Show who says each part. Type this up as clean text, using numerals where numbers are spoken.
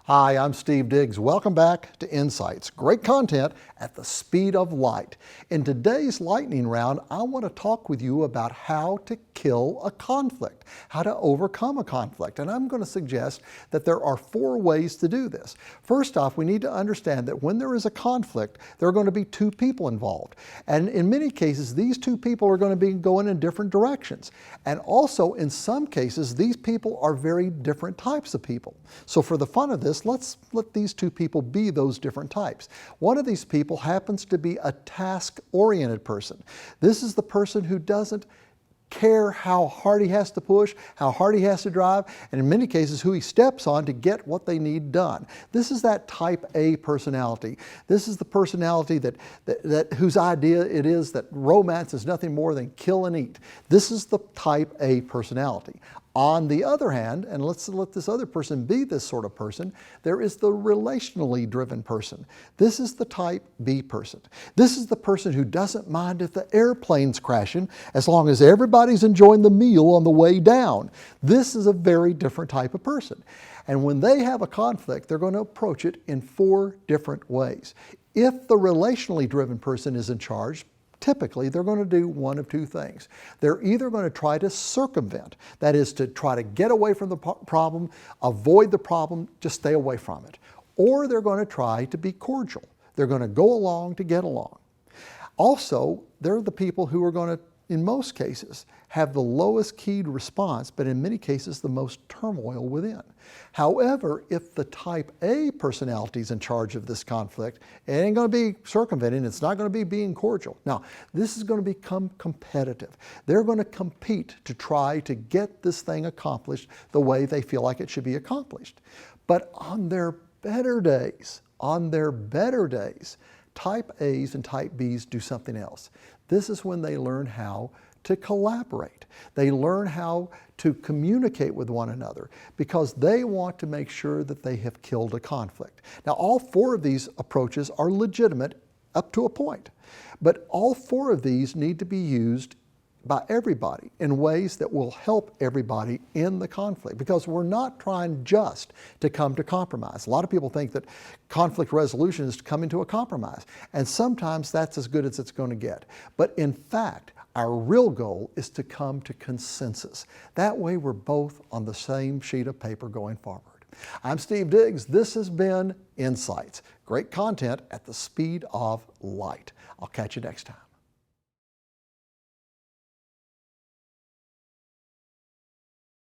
Speaker 1: Hi, I'm Steve Diggs. Welcome back to Insights. Great content at the speed of light. In today's lightning round, I want to talk with you about how to kill a conflict, how to overcome a conflict. And I'm going to suggest that there are 4 ways to do this. First off, we need to understand that when there is a conflict, there are going to be 2 people involved. And in many cases, these 2 people are going to be going in different directions. And also, in some cases, these people are very different types of people. So for the fun of this, let's let these 2 people be those different types. One of these people happens to be a task-oriented person. This is the person who doesn't care how hard he has to push, how hard he has to drive, and in many cases who he steps on to get what they need done. This is that type A personality. This is the personality that whose idea it is that romance is nothing more than kill and eat. This is the type A personality. On the other hand, and let's let this other person be this sort of person, there is the relationally driven person. This is the type B person. This is the person who doesn't mind if the airplane's crashing as long as everybody's enjoying the meal on the way down. This is a very different type of person. And when they have a conflict, they're going to approach it in 4 different ways. If the relationally driven person is in charge, typically, they're going to do one of 2 things. They're either going to try to circumvent, that is to try to get away from the problem, avoid the problem, just stay away from it. Or they're going to try to be cordial. They're going to go along to get along. Also, they're the people who are going to, in most cases, have the lowest keyed response, but in many cases the most turmoil within. However, if the type A personality is in charge of this conflict, it ain't going to be circumventing, it's not going to be being cordial. Now, this is going to become competitive. They're going to compete to try to get this thing accomplished the way they feel like it should be accomplished. But on their better days, type A's and type B's do something else. This is when they learn how to collaborate. They learn how to communicate with one another because they want to make sure that they have killed a conflict. Now, all 4 of these approaches are legitimate up to a point, but all 4 of these need to be used by everybody in ways that will help everybody in the conflict, because we're not trying just to come to compromise. A lot of people think that conflict resolution is to come into a compromise, and sometimes that's as good as it's going to get. But in fact, our real goal is to come to consensus. That way we're both on the same sheet of paper going forward. I'm Steve Diggs. This has been Insights. Great content at the speed of light. I'll catch you next time.